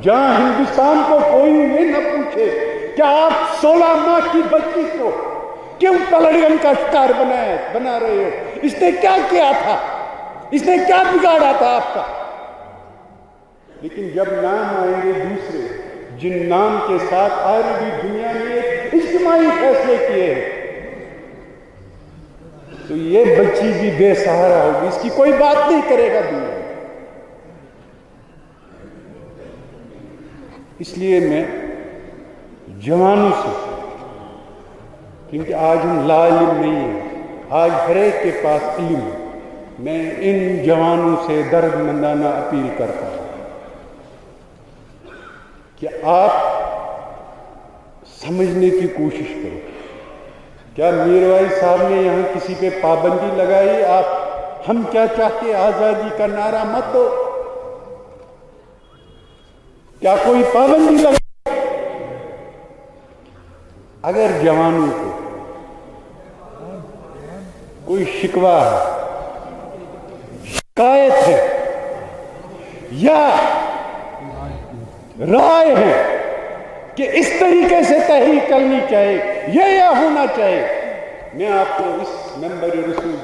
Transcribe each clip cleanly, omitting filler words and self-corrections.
جہاں ہندوستان کو کوئی یہ نہ پوچھے کہ آپ 16 ماہ کی بچی کو کیوں تلڑگن کا شکار بنا رہے ہو، اس نے کیا کیا تھا، اس نے کیا بگاڑا تھا آپ کا؟ لیکن جب نام آئیں گے دوسرے جن نام کے ساتھ آلریڈی دنیا نے ایک اجتماعی فیصلے کیے ہیں، تو یہ بچی بھی بے سہارا ہوگی، اس کی کوئی بات نہیں کرے گا دنیا میں۔ اس لیے میں جوانوں سے، کیونکہ آج ہم لا علم نہیں ہیں، آج ہر ایک کے پاس علم ہے، میں ان جوانوں سے درد مندانہ اپیل کرتا ہوں کہ آپ سمجھنے کی کوشش کرو۔ کیا میر بھائی صاحب نے یہاں کسی پہ پابندی لگائی؟ آپ ہم کیا چاہتے آزادی کا نعرہ مت دو، کیا کوئی پابندی لگائی؟ اگر جوانوں کو کوئی شکوہ ہے، شکایت ہے یا رائے ہے کہ اس طریقے سے تحریک کرنی چاہیے، یہ ہونا چاہیے، میں آپ کو اس ممبر رسول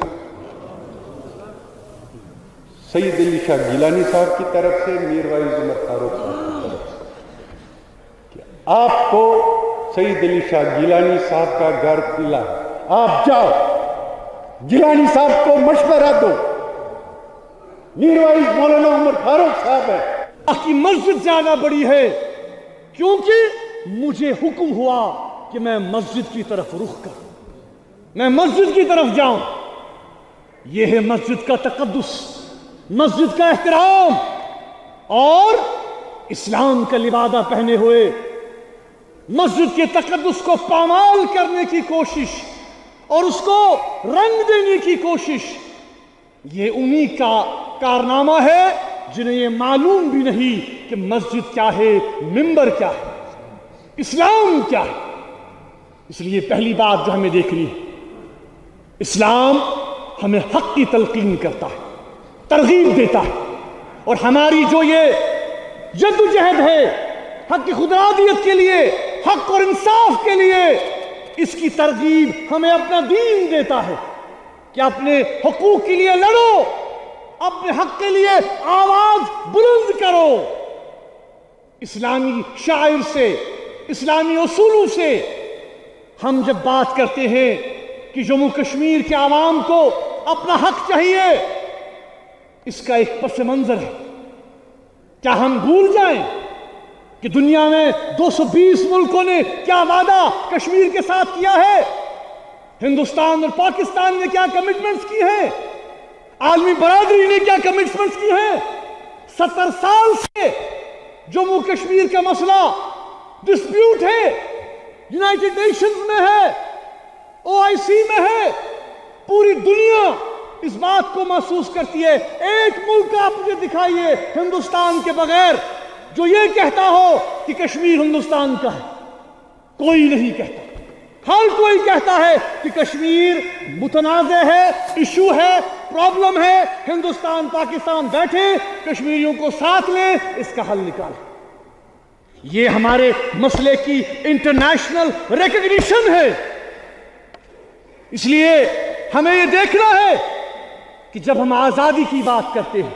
سید علی شاہ گیلانی صاحب کی طرف سے، میر وائز عمر فاروق صاحب کی طرف سے، کہ آپ کو سید علی شاہ گیلانی صاحب کا گھر قلعہ ہے، آپ جاؤ گیلانی صاحب کو مشورہ دو، میر وائز مولانا عمر فاروق صاحب ہے، آپ کی مسجد زیادہ بڑی ہے کیونکہ مجھے حکم ہوا کہ میں مسجد کی طرف رخ کروں، میں مسجد کی طرف جاؤں۔ یہ ہے مسجد کا تقدس، مسجد کا احترام، اور اسلام کا لبادہ پہنے ہوئے مسجد کے تقدس کو پامال کرنے کی کوشش اور اس کو رنگ دینے کی کوشش، یہ انہی کا کارنامہ ہے جنہیں یہ معلوم بھی نہیں کہ مسجد کیا ہے، ممبر کیا ہے، اسلام کیا ہے۔ اس لیے پہلی بات جو ہمیں دیکھنی ہے، اسلام ہمیں حق کی تلقین کرتا ہے، ترغیب دیتا ہے، اور ہماری جو یہ جدوجہد ہے حق کی خودارادیت کے لیے، حق اور انصاف کے لیے، اس کی ترغیب ہمیں اپنا دین دیتا ہے کہ اپنے حقوق کے لیے لڑو، اپنے حق کے لیے آواز بلند کرو۔ اسلامی شاعر سے، اسلامی اصولوں سے ہم جب بات کرتے ہیں کہ جموں کشمیر کے عوام کو اپنا حق چاہیے، اس کا ایک پس منظر ہے۔ کیا ہم بھول جائیں کہ دنیا میں 220 ملکوں نے کیا وعدہ کشمیر کے ساتھ کیا ہے؟ ہندوستان اور پاکستان نے کیا کمٹمنٹس کی ہیں؟ عالمی برادری نے کیا کمٹمنٹس کی ہیں؟ 70 سال سے جموں کشمیر کا مسئلہ ڈسپیوٹ ہے، یونائٹڈ نیشنز میں ہے، OIC میں ہے، پوری دنیا اس بات کو محسوس کرتی ہے۔ ایک ملک آپ مجھے دکھائیے ہندوستان کے بغیر جو یہ کہتا ہو کہ کشمیر ہندوستان کا ہے، کوئی نہیں کہتا۔ ہر کوئی کہتا ہے کہ کشمیر متنازع ہے، ایشو ہے، پرابلم ہے، ہندوستان پاکستان بیٹھے، کشمیریوں کو ساتھ لیں، اس کا حل نکالیں۔ یہ ہمارے مسئلے کی انٹرنیشنل ریکگنیشن ہے۔ اس لیے ہمیں یہ دیکھنا ہے کہ جب ہم آزادی کی بات کرتے ہیں،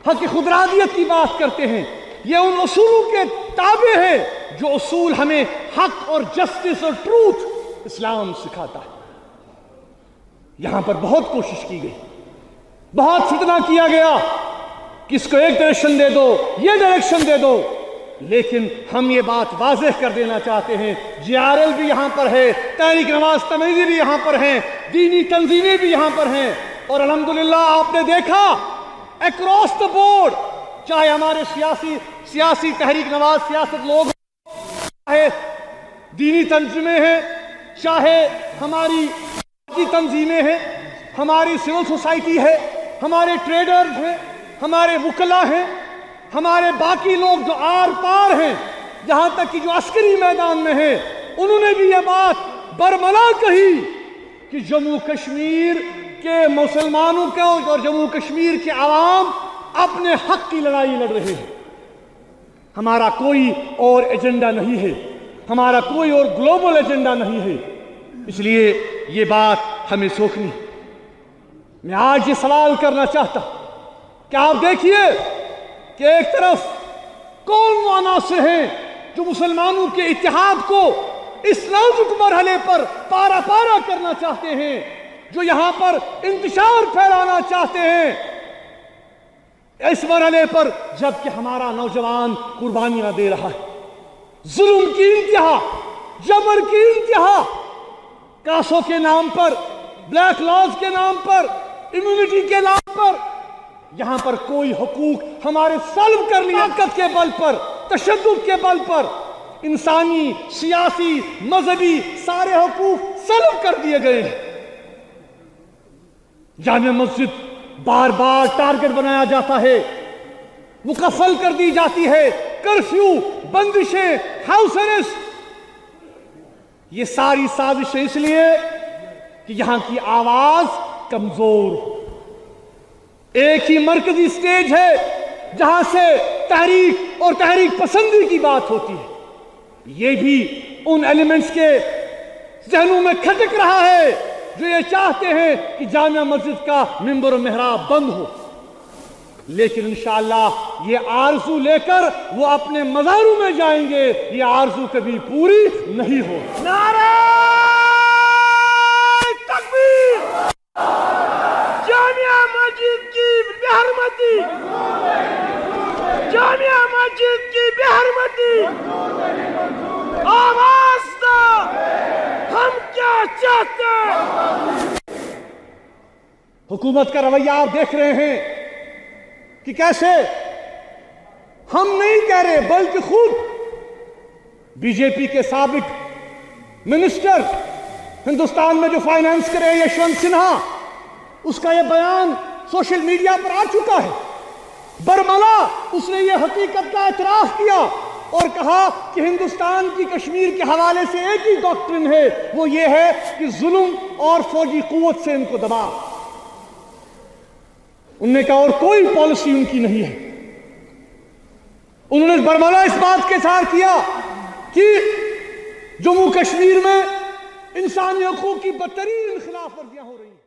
حق خودارادیت کی بات کرتے ہیں، یہ ان اصولوں کے تابع ہے جو اصول ہمیں حق اور جسٹس اور ٹروتھ اسلام سکھاتا ہے۔ یہاں پر بہت کوشش کی گئی، بہت فتنہ کیا گیا کہ اس کو ایک ڈائریکشن دے دو، یہ ڈائریکشن دے دو، لیکن ہم یہ بات واضح کر دینا چاہتے ہیں، GRL بھی یہاں پر ہے، تحریک نواز تمیزی بھی یہاں پر ہیں، دینی تنظیمیں بھی یہاں پر ہیں، اور الحمدللہ آپ نے دیکھا اکراس دا بورڈ، چاہے ہمارے سیاسی تحریک نواز سیاست لوگ، چاہے دینی تنظیمیں ہیں، چاہے ہماری تنظیمیں ہیں، ہماری سول سوسائٹی ہے، ہمارے ٹریڈرز ہیں، ہمارے وکلا ہیں، ہمارے باقی لوگ جو آر پار ہیں، جہاں تک کہ جو عسکری میدان میں ہیں، انہوں نے بھی یہ بات برملا کہی کہ جموں کشمیر کے مسلمانوں کو اور جموں کشمیر کے عوام اپنے حق کی لڑائی لڑ رہے ہیں۔ ہمارا کوئی اور ایجنڈا نہیں ہے، ہمارا کوئی اور گلوبل ایجنڈا نہیں ہے، اس لیے یہ بات ہمیں سوچنی۔ میں آج یہ سوال کرنا چاہتا کہ آپ دیکھیے کہ ایک طرف کون وہ عناصر ہیں جو مسلمانوں کے اتحاد کو اس نازک مرحلے پر پارا پارا کرنا چاہتے ہیں، جو یہاں پر انتشار پھیلانا چاہتے ہیں اس مرحلے پر، جبکہ ہمارا نوجوان قربانیاں دے رہا ہے، ظلم کی انتہا، جبر کی انتہا، کاسوں کے نام پر، بلیک لاز کے نام پر، امیونٹی کے نام پر، یہاں پر کوئی حقوق ہمارے سلب کر لیا، طاقت کے بل پر، تشدد کے بل پر، انسانی، سیاسی، مذہبی سارے حقوق سلب کر دیے گئے ہیں۔ جامع مسجد بار بار ٹارگٹ بنایا جاتا ہے، مکفل کر دی جاتی ہے، کرفیو، بندشیں، ہاؤس اریسٹ، یہ ساری سازشیں اس لیے کہ یہاں کی آواز کمزور ہو۔ ایک ہی مرکزی سٹیج ہے جہاں سے تحریک اور تحریک پسندی کی بات ہوتی ہے، یہ بھی ان ایلیمنٹس کے ذہنوں میں کھٹک رہا ہے جو یہ چاہتے ہیں کہ جامع مسجد کا منبر و محراب بند ہو، لیکن انشاءاللہ یہ آرزو لے کر وہ اپنے مزاروں میں جائیں گے، یہ آرزو کبھی پوری نہیں ہو۔ نعرہ تکبیر! جامع مسجد کی بے حرمتی! جامع مسجد کی بے حرمتی! آواز دو! ہم کیا چاہتے ہیں؟ حکومت کا رویہ آپ دیکھ رہے ہیں کہ کیسے ہم نہیں کہہ رہے بلکہ خود بی جے پی کے سابق منسٹر ہندوستان میں جو فائنانس کرے یشونت سنہا، اس کا یہ بیان سوشل میڈیا پر آ چکا ہے، برملا اس نے یہ حقیقت کا اعتراف کیا اور کہا کہ ہندوستان کی کشمیر کے حوالے سے ایک ہی ڈاکٹرن ہے، وہ یہ ہے کہ ظلم اور فوجی قوت سے ان کو دبا۔ انہوں نے کہا اور کوئی پالیسی ان کی نہیں ہے۔ انہوں نے برملا اس بات کے اظہار کیا کہ جموں کشمیر میں انسانی حقوق کی بدترین خلاف ورزیاں ہو رہی ہیں۔